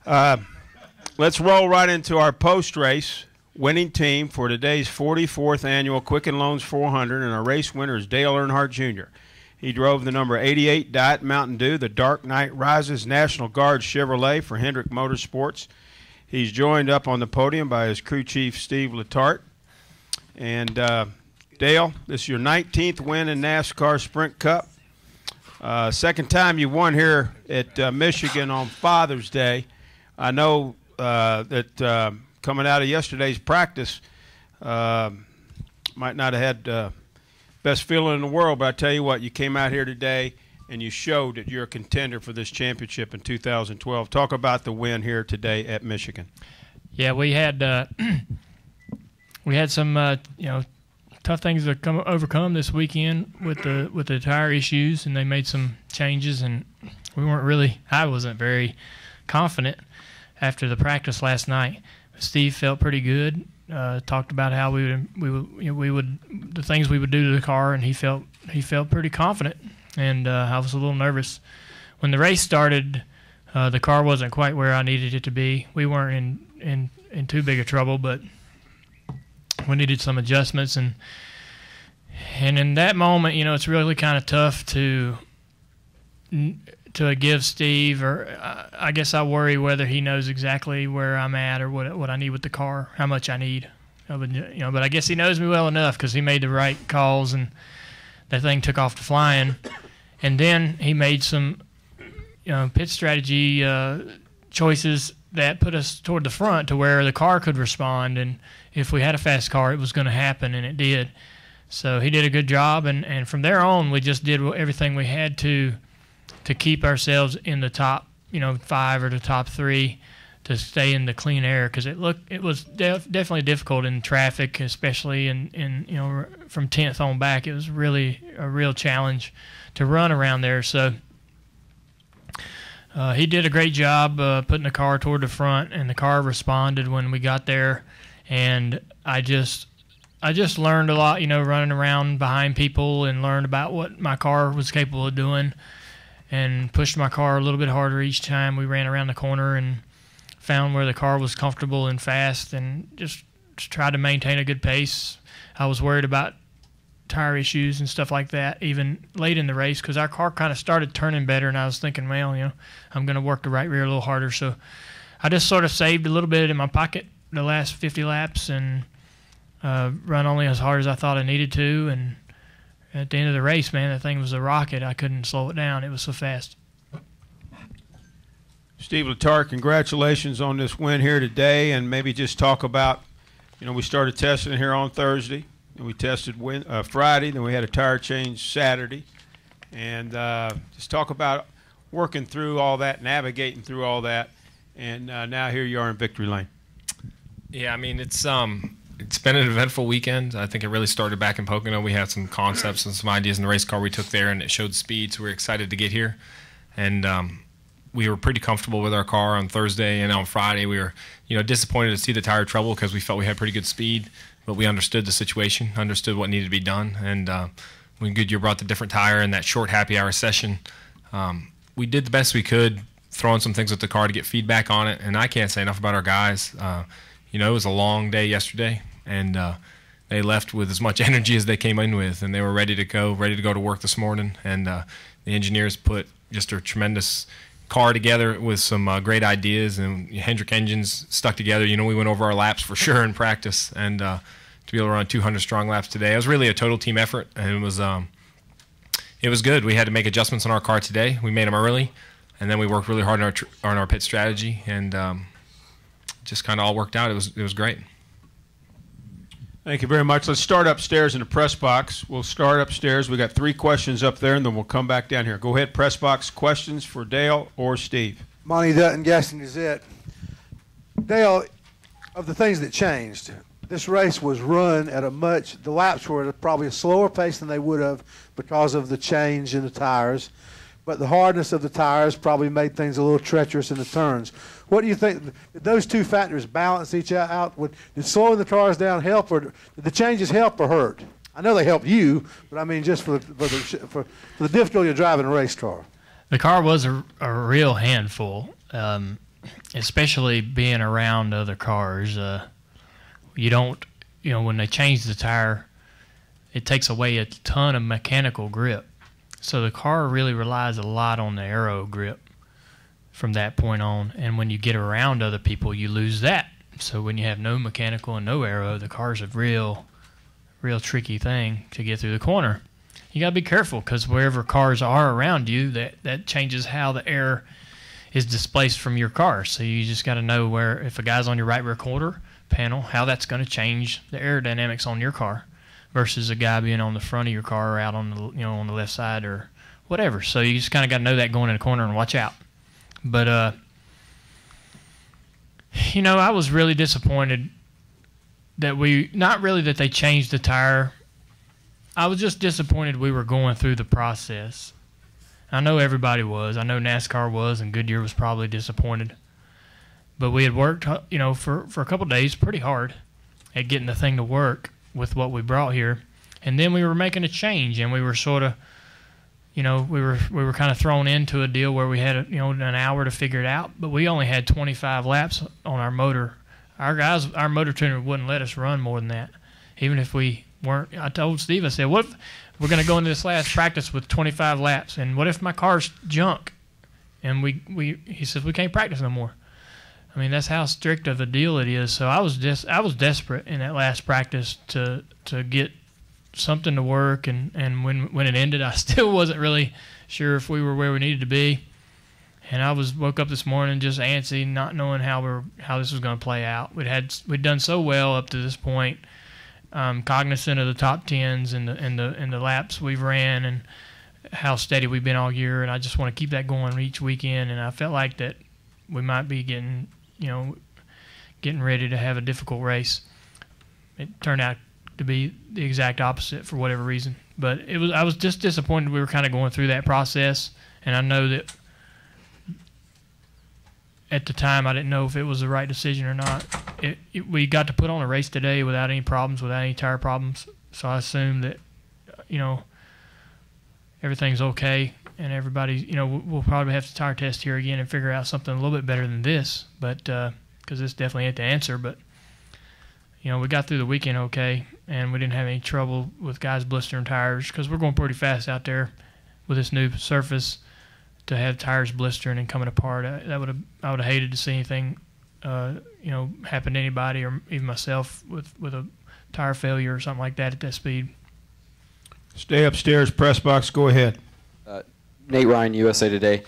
Let's roll right into our post-race winning team for today's 44th annual Quicken Loans 400, and our race winner is Dale Earnhardt Jr. He drove the number 88 Diet Mountain Dew, the Dark Knight Rises National Guard Chevrolet for Hendrick Motorsports. He's joined up on the podium by his crew chief, Steve Letarte. And Dale, this is your 19th win in NASCAR Sprint Cup. Second time you won here at Michigan on Father's Day. I know that coming out of yesterday's practice, might not have had best feeling in the world, but I tell you what, you came out here today and you showed that you're a contender for this championship in 2012. Talk about the win here today at Michigan. Yeah, we had some tough things to overcome this weekend with the tire issues, and they made some changes, and I wasn't very confident after the practice last night. Steve felt pretty good. Talked about how we would the things we would do to the car, and he felt pretty confident. And I was a little nervous when the race started. The car wasn't quite where I needed it to be. We weren't in too big of trouble, but we needed some adjustments. And in that moment, it's really kind of tough to give Steve, or I guess I worry whether he knows exactly where I'm at or what I need with the car, how much I need. But I guess he knows me well enough because he made the right calls and that thing took off to flying. And then he made some pit strategy choices that put us toward the front to where the car could respond. And if we had a fast car, it was going to happen, and it did. So he did a good job. And from there on, we just did everything we had to keep ourselves in the top, 5 or the top 3 to stay in the clean air, because it was definitely difficult in traffic, especially in from 10th on back. It was really a real challenge to run around there. So he did a great job putting the car toward the front, and the car responded when we got there. And I just learned a lot, running around behind people, and learned about what my car was capable of doing, and pushed my car a little bit harder each time we ran around the corner, and found where the car was comfortable and fast, and just tried to maintain a good pace. I was worried about tire issues and stuff like that, even late in the race, because our car kind of started turning better, and I was thinking, well, I'm going to work the right rear a little harder. So I just sort of saved a little bit in my pocket the last 50 laps and run only as hard as I thought I needed to. And at the end of the race, man, that thing was a rocket. I couldn't slow it down. It was so fast. Steve Letarte, congratulations on this win here today, and maybe just talk about, we started testing here on Thursday, and we tested Friday, then we had a tire change Saturday, and just talk about working through all that, navigating through all that, and now here you are in victory lane. Yeah, I mean, it's been an eventful weekend. I think it really started back in Pocono. We had some concepts and some ideas in the race car we took there, and it showed speed, so we were excited to get here. And we were pretty comfortable with our car on Thursday, and on Friday we were, disappointed to see the tire trouble because we felt we had pretty good speed, but we understood the situation, understood what needed to be done, and when Goodyear brought the different tire in that short happy hour session, we did the best we could, throwing some things at the car to get feedback on it. And I can't say enough about our guys. It was a long day yesterday, and they left with as much energy as they came in with, and they were ready to go to work this morning. And the engineers put just a tremendous car together with some great ideas, and Hendrick engines stuck together. We went over our laps for sure in practice, and to be able to run 200 strong laps today, it was really a total team effort, and it was good. We had to make adjustments on our car today. We made them early, and then we worked really hard on our pit strategy, and just kind of all worked out. It was great. Thank you very much. Let's start upstairs in the press box. We'll start upstairs. We got 3 questions up there, and then we'll come back down here. Go ahead, press box. Questions for Dale or Steve? Monty Dutton, Gaston Gazette. Dale, of the things that changed, this race was run at the laps were at probably a slower pace than they would have because of the change in the tires. But the hardness of the tires probably made things a little treacherous in the turns. What do you think? Did those 2 factors balance each out? Did slowing the cars down help, or did the changes help or hurt? I know they helped you, but I mean just for the difficulty of driving a race car. The car was a real handful. especially being around other cars. You don't, when they change the tire, it takes away a ton of mechanical grip. So the car really relies a lot on the aero grip from that point on. And when you get around other people, you lose that. So when you have no mechanical and no aero, the car's a real tricky thing to get through the corner. You got to be careful because wherever cars are around you, that changes how the air is displaced from your car. So you just got to know where, if a guy's on your right rear quarter panel, how that's going to change the aerodynamics on your car versus a guy being on the front of your car or out on the on the left side or whatever. So you just kind of got to know that going in the corner and watch out. But I was really disappointed that not really that they changed the tire. I was just disappointed we were going through the process. I know everybody was. I know NASCAR was, and Goodyear was probably disappointed. But we had worked, for a couple of days pretty hard at getting the thing to work with what we brought here. And then we were making a change, and we were sort of, we were kind of thrown into a deal where we had, an hour to figure it out. But we only had 25 laps on our motor. Our motor tuner wouldn't let us run more than that, even if we weren't. I told Steve, I said, what if we're going to go into this last practice with 25 laps, and what if my car's junk? And he says, we can't practice no more. I mean, that's how strict of a deal it is. So I was desperate in that last practice to get something to work, and when it ended, I still wasn't really sure if we were where we needed to be. And I woke up this morning just antsy, not knowing how this was going to play out. We'd done so well up to this point, cognizant of the top tens and the laps we've ran and how steady we've been all year. And I just want to keep that going each weekend. And I felt like that we might be getting ready to have a difficult race. It turned out to be the exact opposite for whatever reason. But I was just disappointed we were kind of going through that process. And I know that at the time I didn't know if it was the right decision or not. We got to put on a race today without any problems, without any tire problems. So I assume that, everything's okay. And everybody, we'll probably have to tire test here again and figure out something a little bit better than this. But because this definitely ain't the answer. But, we got through the weekend okay. And we didn't have any trouble with guys blistering tires because we're going pretty fast out there with this new surface. To have tires blistering and coming apart, I would have hated to see anything, happen to anybody or even myself with a tire failure or something like that at that speed. Stay upstairs, press box. Go ahead. Nate Ryan, USA Today.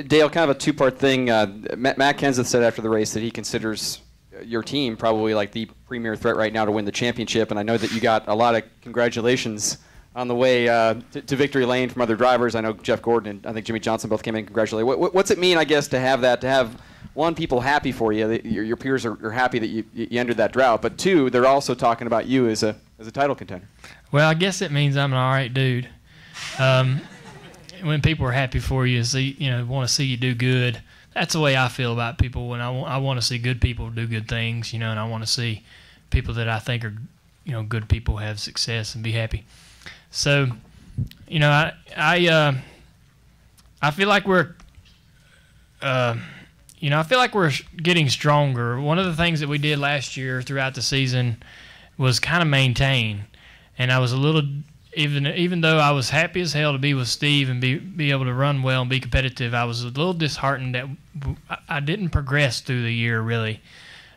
Dale, kind of a two-part thing. Matt Kenseth said after the race that he considers your team probably like the premier threat right now to win the championship, and I know that you got a lot of congratulations on the way to victory lane from other drivers. I know Jeff Gordon and I think Jimmy Johnson both came in and congratulated. What's it mean, I guess, to have that, to have, one, people happy for you, that your peers are happy that you entered that drought, but two, they're also talking about you as a title contender? Well, I guess it means I'm an all right dude. When people are happy for you, want to see you do good, that's the way I feel about people. When I want to see good people do good things, and I want to see people that I think are, good people have success and be happy. So, I feel like we're getting stronger. One of the things that we did last year throughout the season was kind of maintain, and I was a little, even though I was happy as hell to be with Steve and be able to run well and be competitive, I was a little disheartened that I didn't progress through the year. Really,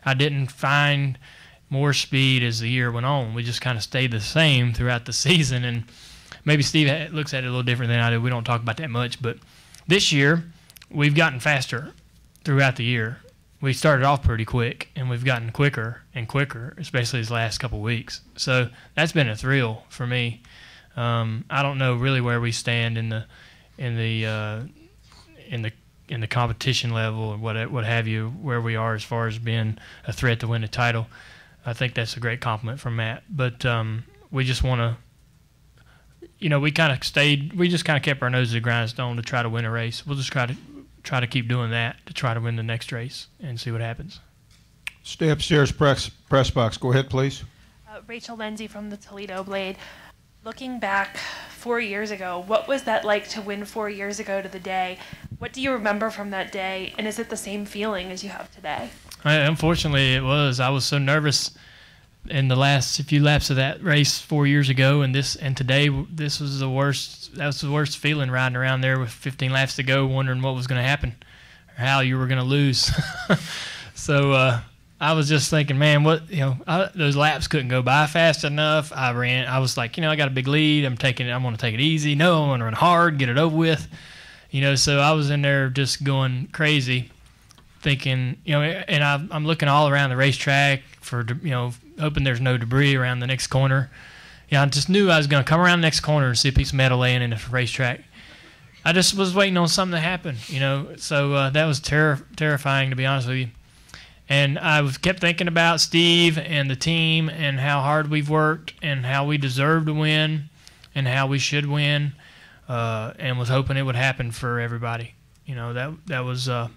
I didn't find more speed as the year went on. We just kind of stayed the same throughout the season, and maybe Steve looks at it a little different than I do. We don't talk about that much, but this year we've gotten faster throughout the year. We started off pretty quick, and we've gotten quicker and quicker, especially these last couple of weeks. So that's been a thrill for me. I don't know really where we stand in the competition level or what have you, where we are as far as being a threat to win the title. I think that's a great compliment from Matt. But we just want to, we just kind of kept our nose to the grindstone to try to win a race. We'll just try to keep doing that to try to win the next race and see what happens. Stay upstairs, press box. Go ahead, please. Rachel Lindsay from the Toledo Blade. Looking back 4 years ago, what was that like to win 4 years ago to the day? What do you remember from that day, and is it the same feeling as you have today? Unfortunately, it was. I was so nervous in the last few laps of that race 4 years ago, and today, this was the worst. That was the worst feeling, riding around there with 15 laps to go, wondering what was going to happen, or how you were going to lose. So I was just thinking, man, those laps couldn't go by fast enough. I was like, I got a big lead. I'm going to take it easy. No, I'm going to run hard, get it over with. So I was in there just going crazy, thinking, and I'm looking all around the racetrack for, hoping there's no debris around the next corner. I just knew I was going to come around the next corner and see a piece of metal laying in the racetrack. I just was waiting on something to happen, So that was terrifying, to be honest with you. And I kept thinking about Steve and the team and how hard we've worked and how we deserve to win and how we should win, and was hoping it would happen for everybody. That was, but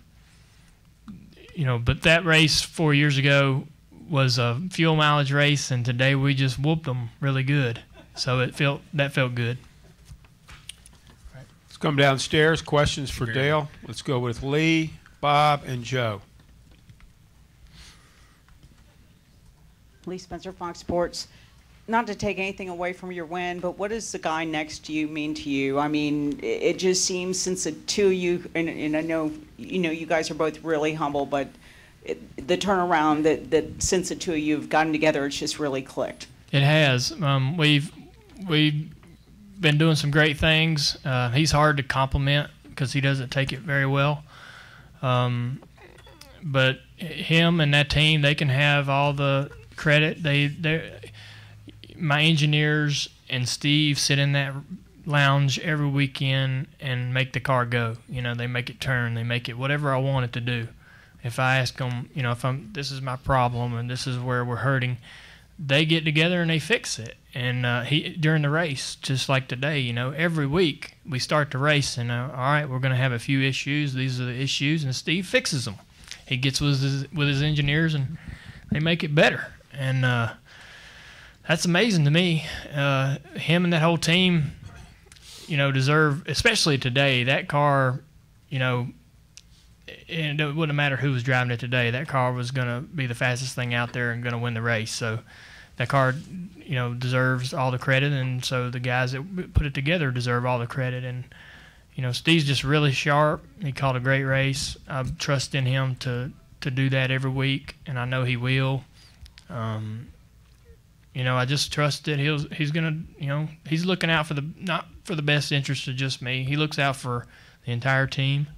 that race 4 years ago was a fuel mileage race, and today we just whooped them really good. So that felt good. Let's come downstairs. Questions for Dale. Let's go with Lee, Bob, and Joe. Lee Spencer, Fox Sports. Not to take anything away from your win, but what does the guy next to you mean to you? I mean, it just seems since the two of you, and I know you guys are both really humble, but the turnaround that since the two of you have gotten together, it's just really clicked. It has. We've been doing some great things. He's hard to compliment because he doesn't take it very well. But him and that team, they can have all the credit. My engineers and Steve sit in that lounge every weekend and make the car go. They make it turn. They make it whatever I want it to do. If I ask them, this is my problem and this is where we're hurting, they get together and they fix it. And during the race, just like today, every week we start the race and all right, we're going to have a few issues. These are the issues, and Steve fixes them. He gets with his engineers and they make it better. And that's amazing to me. Him and that whole team, deserve, especially today, that car, and it wouldn't matter who was driving it today. That car was going to be the fastest thing out there and going to win the race. So that car, deserves all the credit, and so the guys that put it together deserve all the credit. And, Steve's just really sharp. He called a great race. I trust in him to do that every week, and I know he will. I just trust that he's gonna, he's looking out not for the best interest of just me. He looks out for the entire team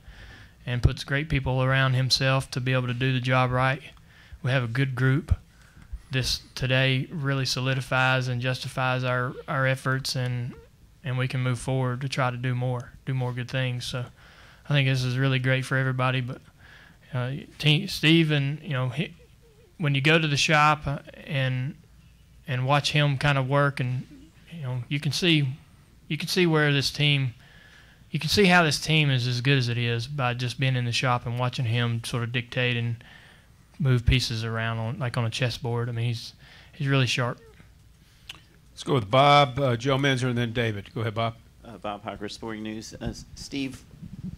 and puts great people around himself to be able to do the job right. We have a good group. This today really solidifies and justifies our efforts, and we can move forward to try to do more good things. So I think this is really great for everybody. But Steve, and when you go to the shop and watch him kind of work, and you can see where this team, you can see how this team is as good as it is by just being in the shop and watching him sort of dictate and move pieces around on a chessboard. I mean, he's really sharp. Let's go with Bob, Joe Menzer, and then David. Go ahead, Bob. Bob Hocker, Sporting News. Steve,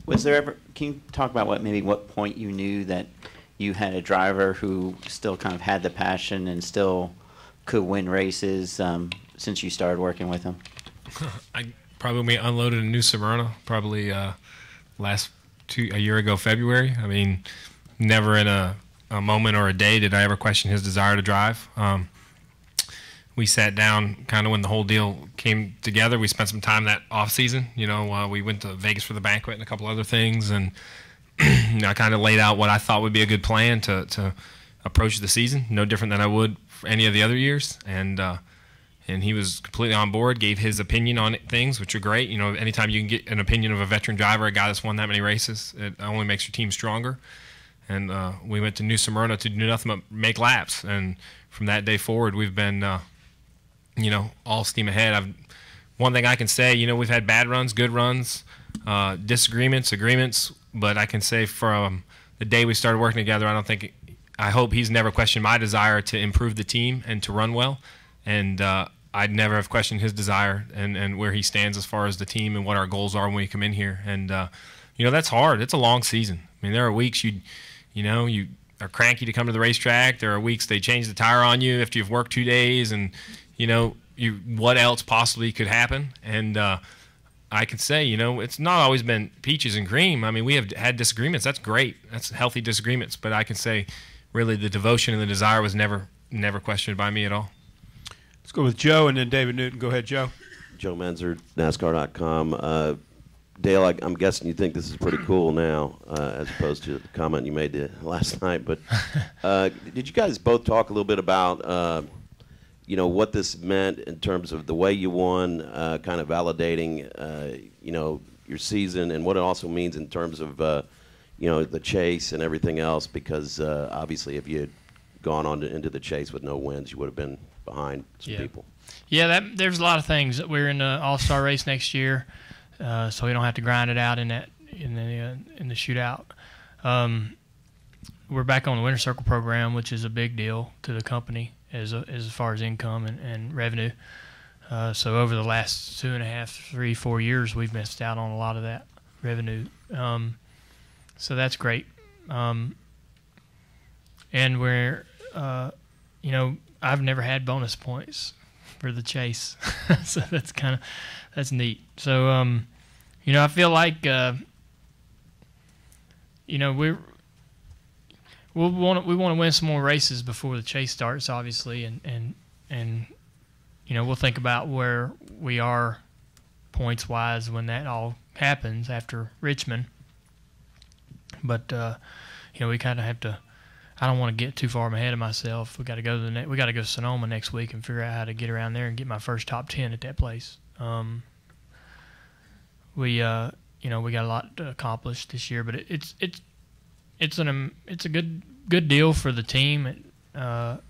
can you talk about what point you knew that you had a driver who still kind of had the passion and still could win races since you started working with him? I probably unloaded a new Smyrna probably a year ago February. I mean, never in a moment or a day did I ever question his desire to drive. We sat down kind of when the whole deal came together. We spent some time that off season. We went to Vegas for the banquet and a couple other things, and I kind of laid out what I thought would be a good plan to approach the season, no different than I would for any of the other years. And he was completely on board, gave his opinion on things, which are great. Anytime you can get an opinion of a veteran driver, a guy that's won that many races, it only makes your team stronger. And we went to New Smyrna to do nothing but make laps. And from that day forward, we've been, all steam ahead. One thing I can say, we've had bad runs, good runs, disagreements, agreements. But I can say from the day we started working together, I hope he's never questioned my desire to improve the team and to run well. And I'd never have questioned his desire and where he stands as far as the team and what our goals are when we come in here. And that's hard. It's a long season. I mean, there are weeks you are cranky to come to the racetrack. There are weeks they change the tire on you after you've worked 2 days, and what else possibly could happen. And I can say, it's not always been peaches and cream. I mean, we have had disagreements. That's great. That's healthy disagreements. But I can say, really, the devotion and the desire was never questioned by me at all. Let's go with Joe and then David Newton. Go ahead, Joe. Joe Menzer, NASCAR.com. Dale, I'm guessing you think this is pretty cool now, as opposed to the comment you made last night. But did you guys both talk a little bit about, what this meant in terms of the way you won, kind of validating, your season, and what it also means in terms of, the chase and everything else? Because obviously, if you had gone on into the chase with no wins, you would have been behind some people. Yeah, there's a lot of things. We're in the All-Star race next year. So we don't have to grind it out in the shootout. We're back on the Winter Circle program, which is a big deal to the company as far as income and revenue. So over the last 2.5, 3, 4 years, we've missed out on a lot of that revenue. So that's great. And we're, I've never had bonus points for the chase, so that's neat. So, I feel like, we want to win some more races before the chase starts, obviously, and we'll think about where we are points wise when that all happens after Richmond. But we kind of have to. I don't want to get too far ahead of myself. We got to go to Sonoma next week and figure out how to get around there and get my first top 10 at that place. We got a lot to accomplish this year, but it's a good deal for the team. It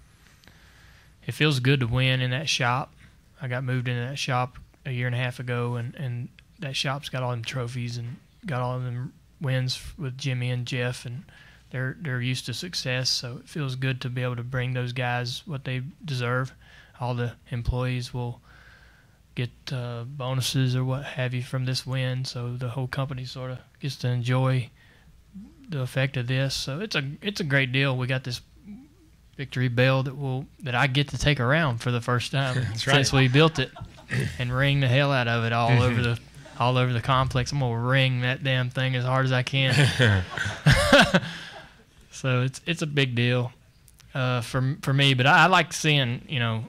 feels good to win in that shop. I got moved into that shop a year and a half ago, and that shop's got all them trophies and got all of them wins with Jimmy and Jeff, and they're used to success, so it feels good to be able to bring those guys what they deserve. All the employees will get bonuses or what have you from this win, so the whole company sort of gets to enjoy the effect of this. So it's a great deal. We got this victory bell that I get to take around for the first time since we built it, and ring the hell out of it all over the complex. I'm gonna ring that damn thing as hard as I can. So it's a big deal for me. But I like seeing the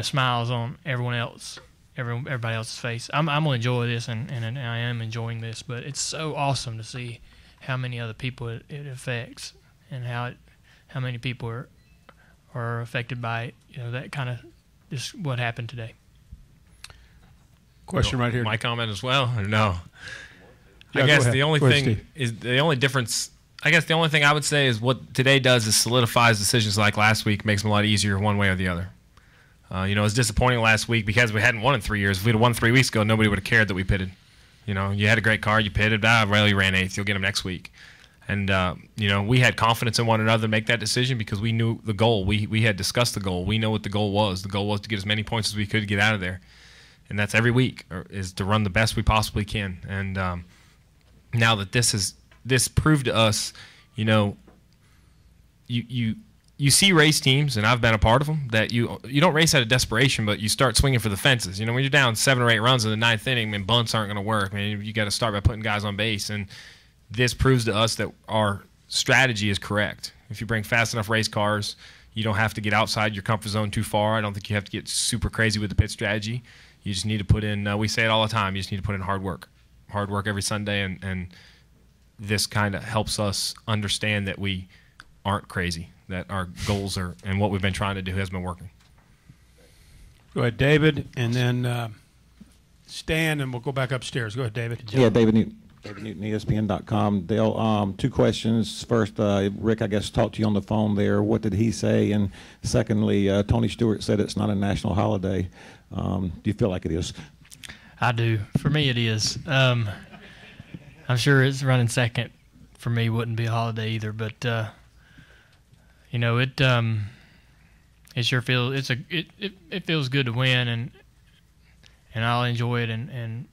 smiles on everybody else's face. I'm gonna enjoy this, and I am enjoying this. But it's so awesome to see how many other people it affects, and how many people are affected by it. That kind of just what happened today. Question right here. My comment as well, or no? Yeah, I guess the only thing is the only difference. I guess the only thing I would say is what today does is solidifies decisions like last week, makes them a lot easier one way or the other. It was disappointing last week because we hadn't won in 3 years. If we'd have won 3 weeks ago, nobody would have cared that we pitted. You had a great car, you pitted. Well, you ran 8th. You'll get them next week. And, we had confidence in one another to make that decision because we knew the goal. We had discussed the goal. We know what the goal was. The goal was to get as many points as we could to get out of there. And that's every week, is to run the best we possibly can. And now that this proved to us, you see race teams, and I've been a part of them, that you don't race out of desperation, but you start swinging for the fences. When you're down 7 or 8 runs in the 9th inning, bunts aren't going to work. You got to start by putting guys on base. And this proves to us that our strategy is correct. If you bring fast enough race cars, you don't have to get outside your comfort zone too far. I don't think you have to get super crazy with the pit strategy. You just need to put in, we say it all the time, you just need to put in hard work. Hard work every Sunday, and this kind of helps us understand that we aren't crazy, that our goals are, and what we've been trying to do has been working. Go ahead, David, and then Stan, and we'll go back upstairs. Go ahead, David. Yeah, David Newton, ESPN.com. Dale, 2 questions. First, Rick, I guess, talked to you on the phone there. What did he say? And secondly, Tony Stewart said it's not a national holiday. Do you feel like it is? I do. For me, it is. I'm sure it's running second. For me, wouldn't be a holiday either. But it sure feels it feels good to win, and I'll enjoy it, and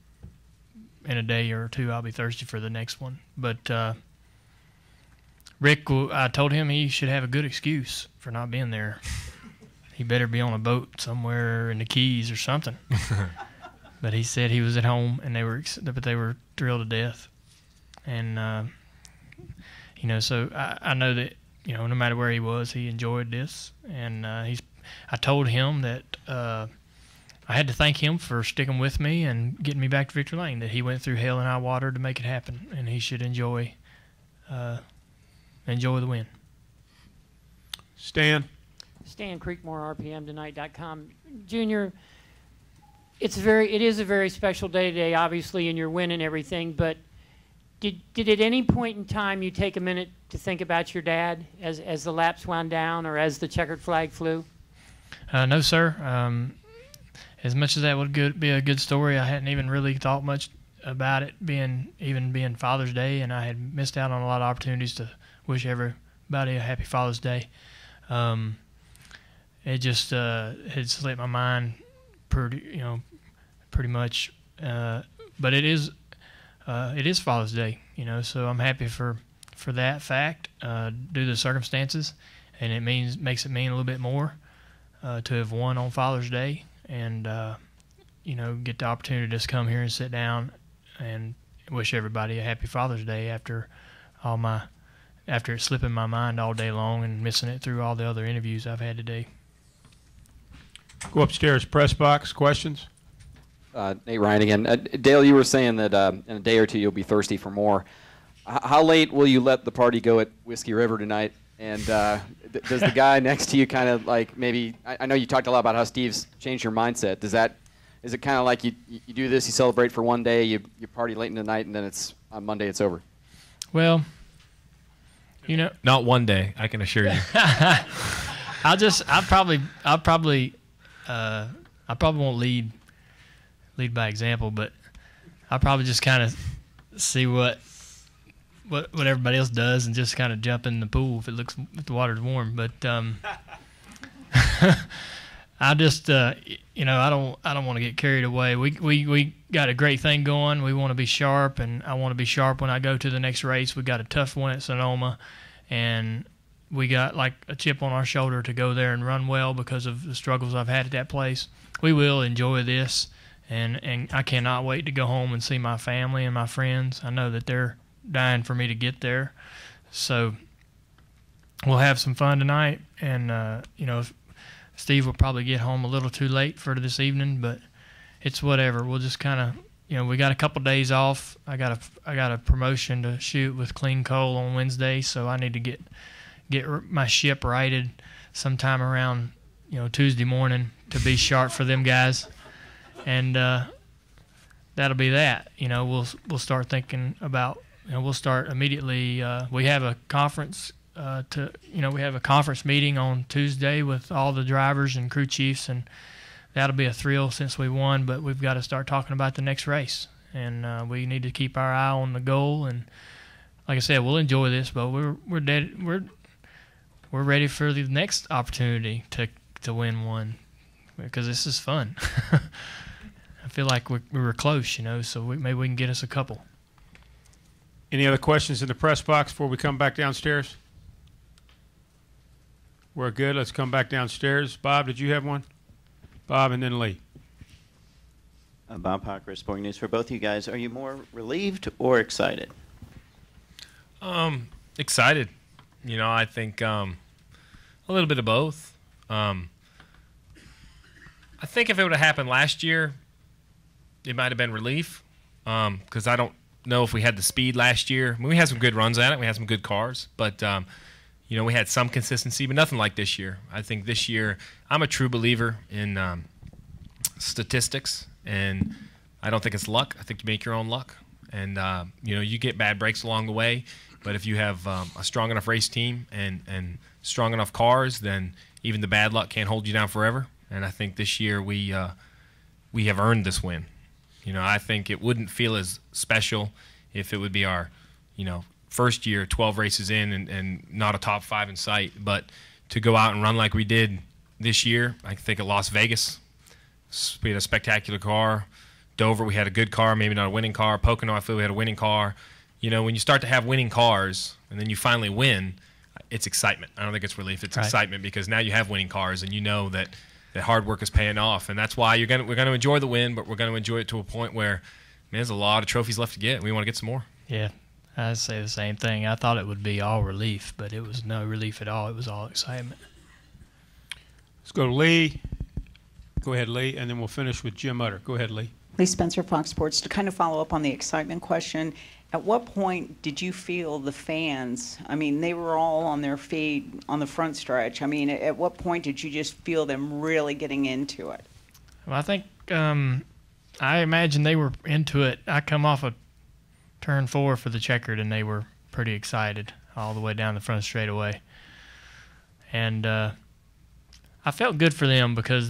in a day or two I'll be thirsty for the next one. But Rick, I told him he should have a good excuse for not being there. He better be on a boat somewhere in the Keys or something. But he said he was at home, and they were thrilled to death. And so I know that no matter where he was, he enjoyed this. And I told him that I had to thank him for sticking with me and getting me back to Victory Lane. That he went through hell and high water to make it happen, and he should enjoy the win. Stan Creekmore, RPMtonight.com. Junior, it is a very special day today, obviously, and you're winning everything, but did at any point in time you take a minute to think about your dad as the laps wound down or as the checkered flag flew? No, sir. As much as that would be a good story, I hadn't even really thought much about it being Father's Day, and I had missed out on a lot of opportunities to wish everybody a happy Father's Day. It just had slipped my mind pretty much. But it is Father's Day, so I'm happy for that fact due to the circumstances, and it makes it mean a little bit more to have won on Father's Day, and get the opportunity to just come here and sit down and wish everybody a happy Father's Day after it slipping my mind all day long and missing it through all the other interviews I've had today. Go upstairs, press box, questions? Nate Ryan again. Dale, you were saying that in a day or two you'll be thirsty for more. How late will you let the party go at Whiskey River tonight? And does the guy next to you kind of like maybe – I know you talked a lot about how Steve's changed your mindset. Is it kind of like you do this, you celebrate for one day, you party late in the night, and then on Monday it's over? Well, not one day, I can assure you. I probably won't lead by example, but I'll probably just kind of see what everybody else does and just kind of jump in the pool if the water's warm. But I just I don't want to get carried away. We got a great thing going. We want to be sharp, and I want to be sharp when I go to the next race. We got a tough one at Sonoma, and we got like a chip on our shoulder to go there and run well because of the struggles I've had at that place. We will enjoy this, and I cannot wait to go home and see my family and my friends. I know that they're dying for me to get there. So we'll have some fun tonight, and Steve will probably get home a little too late for this evening, but it's whatever. We'll just kind of, we got a couple days off. I got a promotion to shoot with Clean Coal on Wednesday, so I need to get my ship righted sometime around Tuesday morning to be sharp for them guys, and that'll be that. We'll start thinking about. We'll start immediately. We have a conference. We have a conference meeting on Tuesday with all the drivers and crew chiefs, and that'll be a thrill since we won. But we've got to start talking about the next race, and we need to keep our eye on the goal. And like I said, we'll enjoy this, but we're ready for the next opportunity to win one because this is fun. I feel like we were close, so maybe we can get us a couple. Any other questions in the press box before we come back downstairs? We're good. Let's come back downstairs. Bob, did you have one? Bob and then Lee. Bob Pocker, Sporting News. For both of you guys, are you more relieved or excited? Excited. I think a little bit of both. I think if it would have happened last year, it might have been relief because I don't know if we had the speed last year. I mean, we had some good runs at it. We had some good cars, but we had some consistency, but nothing like this year. I think this year, I'm a true believer in statistics, and I don't think it's luck. I think you make your own luck, and you get bad breaks along the way. But if you have a strong enough race team and strong enough cars, then even the bad luck can't hold you down forever. And I think this year we have earned this win. I think it wouldn't feel as special if it would be our, first year, 12 races in and not a top 5 in sight. But to go out and run like we did this year. I think at Las Vegas, we had a spectacular car. Dover, we had a good car, maybe not a winning car. Pocono, I feel we had a winning car. You know, when you start to have winning cars and then you finally win, it's excitement. I don't think it's relief. It's excitement because now you have winning cars and you know that hard work is paying off. And that's why we're going to enjoy the win, but we're going to enjoy it to a point where, man, there's a lot of trophies left to get. We want to get some more. Yeah, I'd say the same thing. I thought it would be all relief, but it was no relief at all. It was all excitement. Let's go to Lee. Go ahead, Lee, and then we'll finish with Jim Utter. Go ahead, Lee. Lee Spencer, Fox Sports. To kind of follow up on the excitement question, at what point did you feel the fans, I mean, they were all on their feet on the front stretch. I mean, at what point did you just feel them really getting into it? Well, I think I imagine they were into it. I come off a turn 4 for the checkered, and they were pretty excited all the way down the front straightaway. And I felt good for them because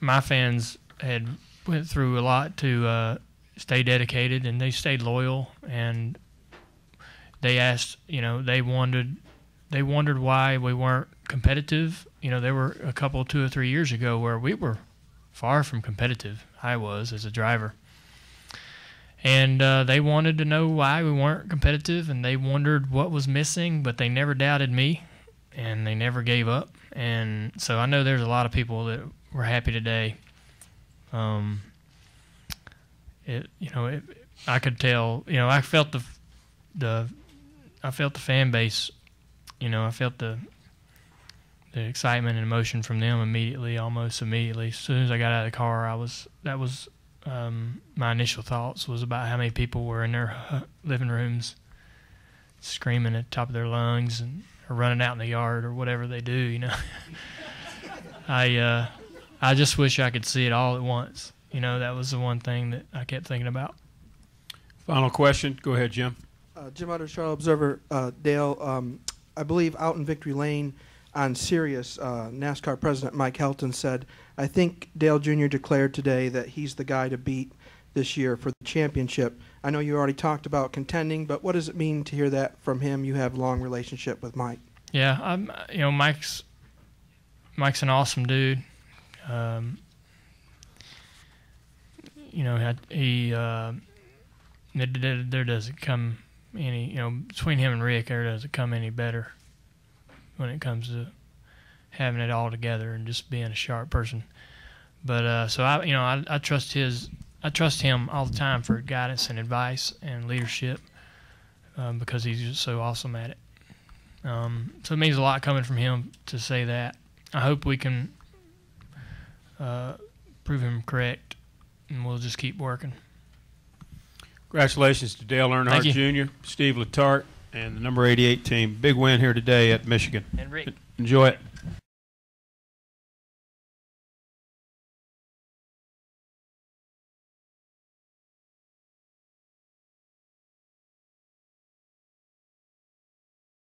my fans had went through a lot to stay dedicated, and they stayed loyal, and they asked, they wondered why we weren't competitive. There were a couple, 2 or 3 years ago where we were far from competitive. I was as a driver. And they wanted to know why we weren't competitive, and they wondered what was missing, but they never doubted me, and they never gave up. And so I know there's a lot of people that were happy today. I could tell. I felt the fan base. I felt the excitement and emotion from them almost immediately. As soon as I got out of the car, that was my initial thoughts was about how many people were in their living rooms screaming at the top of their lungs or running out in the yard or whatever they do. I just wish I could see it all at once. That was the one thing that I kept thinking about. Final question. Go ahead, Jim. Jim Utter, Charlotte Observer. Dale, I believe out in Victory Lane on Sirius, NASCAR President Mike Helton said, I think Dale Jr. declared today that he's the guy to beat this year for the championship. I know you already talked about contending, but what does it mean to hear that from him? You have a long relationship with Mike. Yeah, Mike's an awesome dude. There doesn't come any, between him and Rick, there doesn't come any better when it comes to having it all together and just being a sharp person. But so I trust him all the time for guidance and advice and leadership because he's just so awesome at it. So it means a lot coming from him to say that. I hope we can prove him correct, and we'll just keep working. Congratulations to Dale Earnhardt Jr., Steve Letarte, and the number 88 team. Big win here today at Michigan. And Rick. Enjoy it.